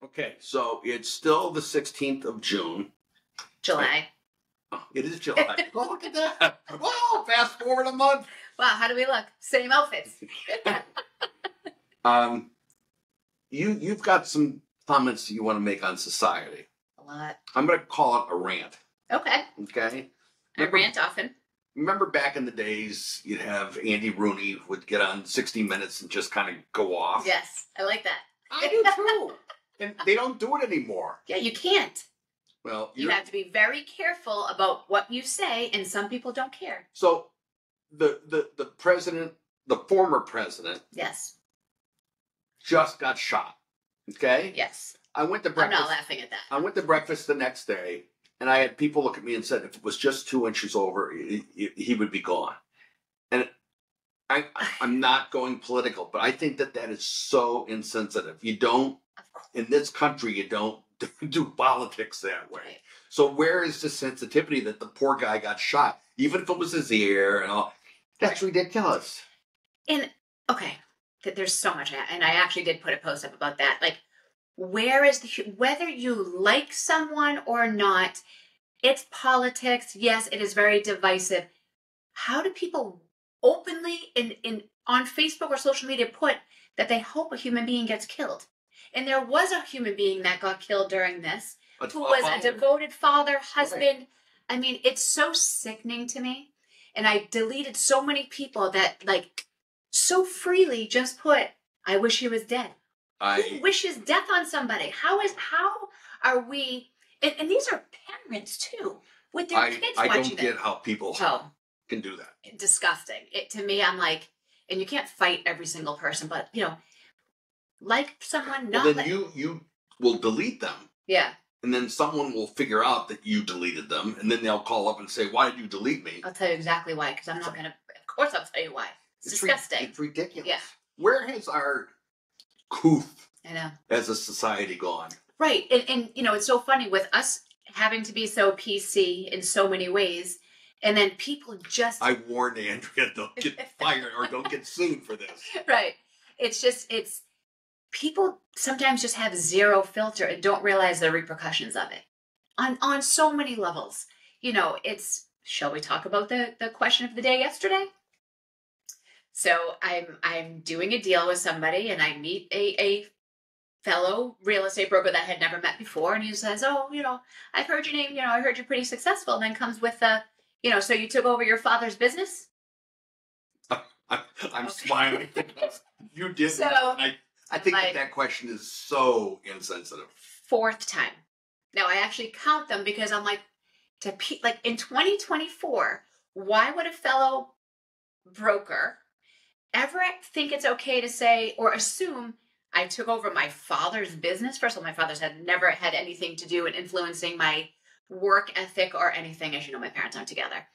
Okay, so it's still the 16th of June. July. Oh, it is July. Oh, look at that. Wow, fast forward a month. Wow, how do we look? Same outfits. You've got some comments you want to make on society. A lot. I'm going to call it a rant. Okay. Okay? I rant often. Remember back in the days, you'd have Andy Rooney would get on 60 Minutes and just kind of go off. Yes, I like that. I do too. And they don't do it anymore. Yeah, you can't. Well, you have to be very careful about what you say, and some people don't care. So the president, the former president, yes, just got shot. Okay? Yes. I went to breakfast. I'm not laughing at that. I went to breakfast the next day, and I had people look at me and said, if it was just 2 inches over, he would be gone. And I'm not going political, but I think that is so insensitive. You don't, in this country, you don't do politics that way. Right. So where is the sensitivity that the poor guy got shot, even if it was his ear and all? That's ridiculous. And, okay, there's so much, and I actually did put a post up about that. Like, where is whether you like someone or not, it's politics. Yes, it is very divisive. How do people openly on Facebook or social media put that they hope a human being gets killed? And there was a human being that got killed during this, who was a devoted father, husband. Right. I mean, it's so sickening to me. And I deleted so many people that, like, so freely just put, I wish he was dead. Who wishes death on somebody? How are we, and these are parents too, with their kids watching I don't get how people can do that. Disgusting. To me, I'm like, and you can't fight every single person, but, like someone, not then you will delete them. Yeah. And then someone will figure out that you deleted them, and then they'll call up and say, why did you delete me? I'll tell you exactly why, because I'm not going to, of course I'll tell you why. It's disgusting. It's ridiculous. Yeah. Where has our couth I know. as a society gone? Right. And it's so funny with us having to be so PC in so many ways, and then people just... I warned Andrea, don't get fired or don't get sued for this. Right. It's people sometimes just have zero filter and don't realize the repercussions of it on so many levels. Shall we talk about the question of the day yesterday? So I'm doing a deal with somebody, and I meet a fellow real estate broker that I had never met before, and he says, "Oh, I've heard your name. I heard you're pretty successful." And then comes with so you took over your father's business. I'm smiling because you did. So I think that question is so insensitive. Fourth time. Now I actually count them because I'm like, in 2024, why would a fellow broker ever think it's okay to say or assume I took over my father's business? First of all, my father's never had anything to do in influencing my work ethic or anything. As you know, my parents aren't together.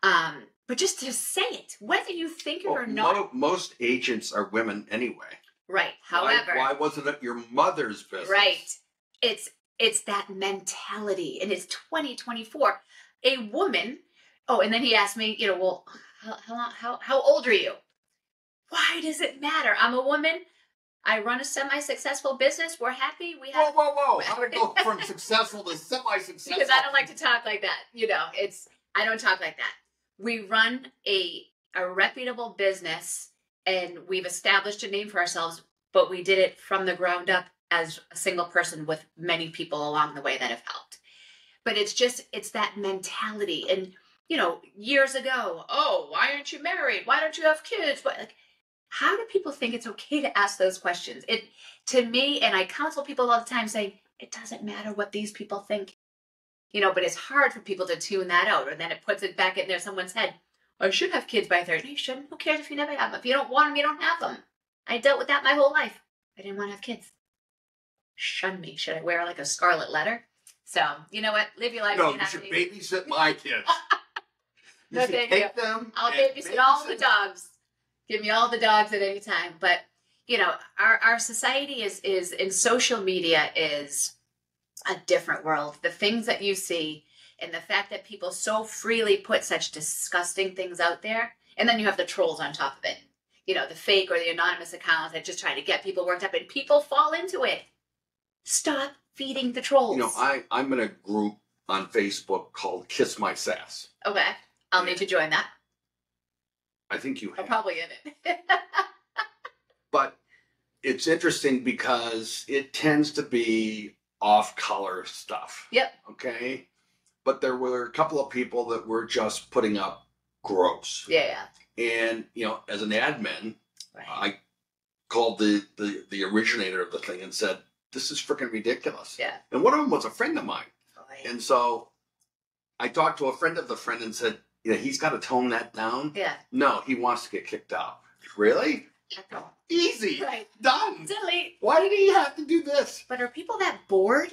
But just to say it, whether you think it or not. Most agents are women anyway. Right. However. Why wasn't it your mother's business? Right. It's that mentality, and it's 2024. A woman. Oh, and then he asked me, well, how old are you? Why does it matter? I'm a woman. I run a semi-successful business. We're happy. We have. Whoa! How did it go from successful to semi-successful? Because I don't like to talk like that. I don't talk like that. We run a reputable business, and we've established a name for ourselves, but we did it from the ground up as a single person with many people along the way that have helped. But it's that mentality. And, years ago, oh, why aren't you married? Why don't you have kids? But how do people think it's okay to ask those questions? To me, and I counsel people all the time saying, it doesn't matter what these people think. But it's hard for people to tune that out, or then it puts it back in someone's head. I should have kids by 30. You shouldn't. Who cares if you never have them? If you don't want them, you don't have them. I dealt with that my whole life. I didn't want to have kids. Shun me. Should I wear like a scarlet letter? So, you know what? Live your life. No, you should babysit my kids. No, thank you. I'll babysit all the dogs. Give me all the dogs at any time. But, our society is in social media is a different world. The things that you see and the fact that people so freely put such disgusting things out there. And then you have the trolls on top of it. The fake or the anonymous accounts that just try to get people worked up, and people fall into it. Stop feeding the trolls. You know, I'm in a group on Facebook called Kiss My Sass. Okay. I'll need to join that. I think you have. I'm probably in it. But it's interesting because it tends to be off-color stuff. Yep. Okay? But there were a couple of people that were just putting up gross. Yeah. And, you know, as an admin, Right. I called the originator of the thing and said, this is freaking ridiculous. Yeah. And one of them was a friend of mine. Right. And so I talked to a friend of the friend and said, yeah, he's got to tone that down. Yeah. No, he wants to get kicked out. Really? Easy. Right. Done. Delete. Why did he have to do this? But are people that bored?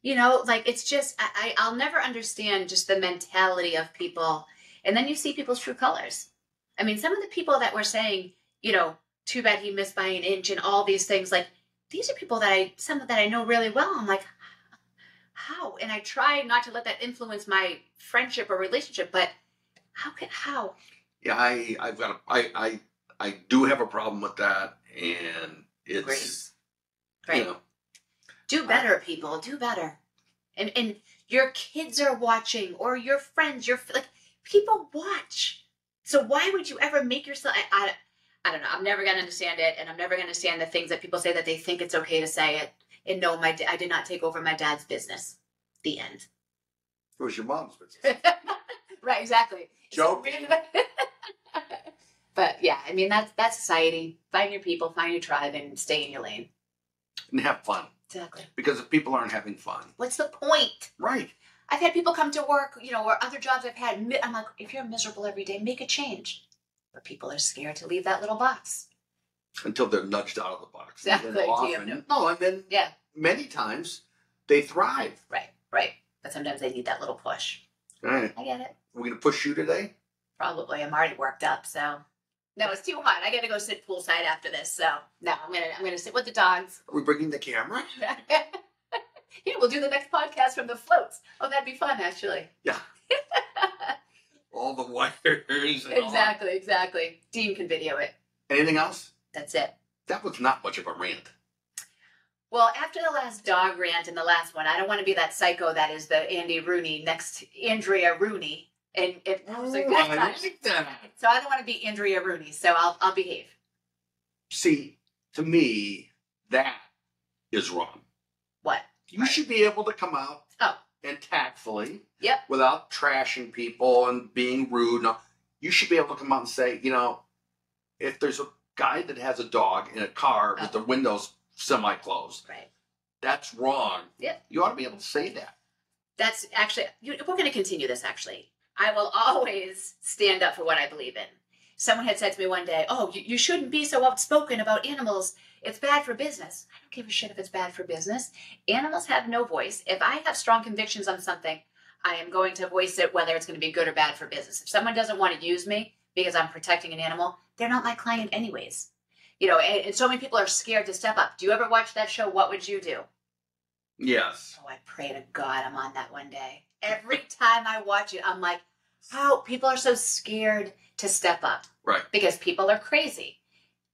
You know, like it's just, I'll never understand just the mentality of people. And then you see people's true colors. I mean, some of the people that were saying, you know, too bad he missed by an inch and all these things, like these are people that some that I know really well. I'm like, how? And I try not to let that influence my friendship or relationship, but how? Yeah, I do have a problem with that, and it's Great. You know, Do better, people. Do better. And your kids are watching, or your friends. Like people watch. So why would you ever make yourself? I don't know. I'm never gonna understand it, and I'm never gonna understand the things that people say that they think it's okay to say it. And no, I did not take over my dad's business. The end. it was your mom's business. Right. Exactly. Joke. But yeah, I mean that's society. Find your people, find your tribe, and stay in your lane. And have fun. Exactly. Because if people aren't having fun, What's the point? right? I've had people come to work, you know, or other jobs I've had. I'm like, if you're miserable every day, make a change. But people are scared to leave that little box. Until they're nudged out of the box. Exactly. And then and then Yeah. many times they thrive. Right. But sometimes they need that little push. All right. I get it. We're going to push you today? Probably. I'm already worked up, so. No, it's too hot. I got to go sit poolside after this. So, no, I'm gonna sit with the dogs. Are we bringing the camera? Yeah, we'll do the next podcast from the floats. Oh, that'd be fun, actually. Yeah. All the wires. And Exactly. Dean can video it. Anything else? That's it. That was not much of a rant. Well, after the last dog rant and the last one, I don't want to be that psycho that is the Andy Rooney next Andrea Rooney. And it was like I like that. So I don't want to be Andrea Rooney, so I'll behave. See, to me, that is wrong. What? You should be able to come out and tactfully, Yep. without trashing people and being rude. No, you should be able to come out and say, you know, if there's a guy that has a dog in a car with the windows semi-closed, Right. that's wrong. Yep. You ought to be able to say that. That's actually, we're going to continue this, actually. I will always stand up for what I believe in. Someone had said to me one day, oh, you shouldn't be so outspoken about animals. It's bad for business. I don't give a shit if it's bad for business. Animals have no voice. If I have strong convictions on something, I am going to voice it, whether it's going to be good or bad for business. If someone doesn't want to use me because I'm protecting an animal, they're not my client anyways. You know, and so many people are scared to step up. Do you ever watch that show, What Would You Do? Yes. Oh, I pray to God I'm on that one day. Every time I watch it, I'm like, how people are so scared to step up. Right. Because people are crazy.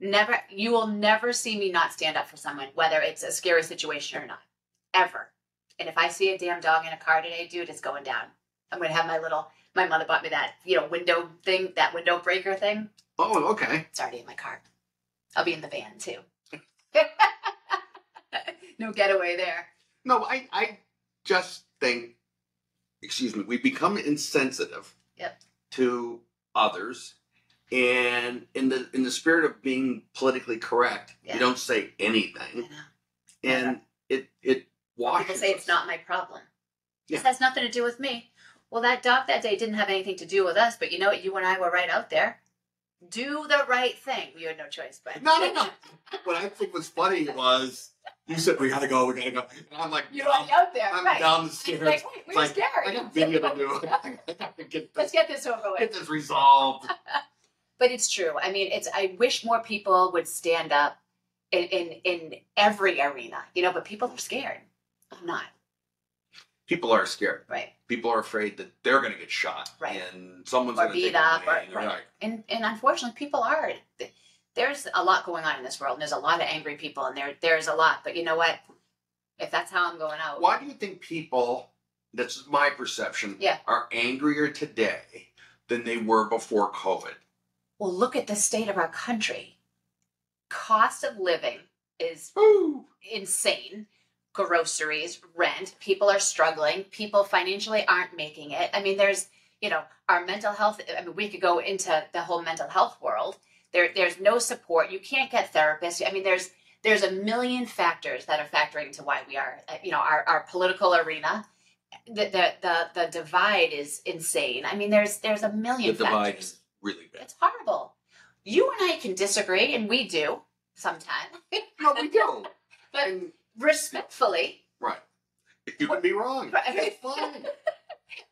You will never see me not stand up for someone, whether it's a scary situation or not. Ever. And if I see a damn dog in a car today, dude, it's going down. I'm going to have my mother bought me that, window thing, that window breaker thing. Oh, okay. It's already in my car. I'll be in the van too. No getaway there. No, I just think, we become insensitive to others, and in the spirit of being politically correct, you don't say anything, and it washes. People say it's not my problem. Yeah. This has nothing to do with me. Well, that dog that day didn't have anything to do with us, but you know what? You and I were right out there. Do the right thing. You had no choice, but no. What I think was funny was you said we gotta go. And I'm like, you're already out there. I'm right. down the stairs. Like, wait, we're scared. I got video to do. Let's get this over with. Get this resolved. But it's true. I mean, I wish more people would stand up in every arena, but people are scared. I'm not. People are scared. Right. People are afraid that they're going to get shot. Right. And someone's or going to take beat up. right. And unfortunately, people are. There's a lot going on in this world. And there's a lot of angry people, and there's a lot. But you know what? if that's how I'm going out. Why do you think people, this is my perception, are angrier today than they were before COVID? Well, look at the state of our country. Cost of living is insane. Groceries, rent, people are struggling. People financially aren't making it. I mean, there's, our mental health. I mean, we could go into the whole mental health world. There's no support. You can't get therapists. I mean, there's a million factors that are factoring into why we are, our political arena. The divide is insane. I mean, there's a million factors. The divide is really bad. It's horrible. You and I can disagree, and we do sometimes. No, we don't. But respectfully. Right. You can be wrong. Right. It's fine.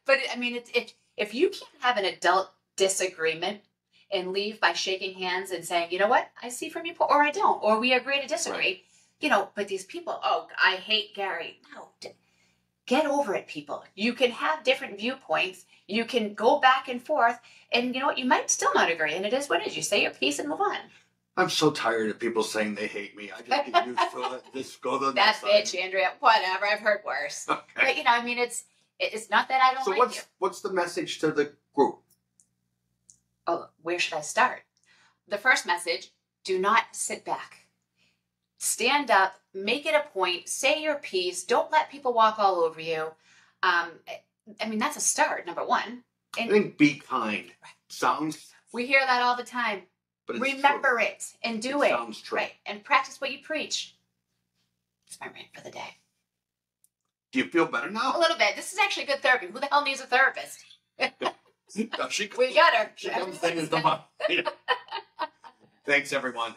But I mean, if you can't have an adult disagreement and leave by shaking hands and saying, you know what, I see from you, or I don't, or we agree to disagree, but these people, I hate Gary. No, get over it, people. You can have different viewpoints. You can go back and forth, and you know what, you might still not agree, and it is what it is. You say your piece and move on. I'm so tired of people saying they hate me. I just get used to it. Just go to the next side. That's bitch, Andrea. Whatever. I've heard worse. Okay. But I mean, it's not that I don't like you. So what's the message to the group? Oh, where should I start? The first message: do not sit back. Stand up. Make it a point. Say your piece. Don't let people walk all over you. I mean, that's a start. Number one. And I think be kind. Sounds. We hear that all the time. But remember it and do it. Sounds true. Right. And practice what you preach. That's my rant for the day. Do you feel better now? A little bit. This is actually good therapy. Who the hell needs a therapist? We got her. She comes in as the mom. Thanks, everyone.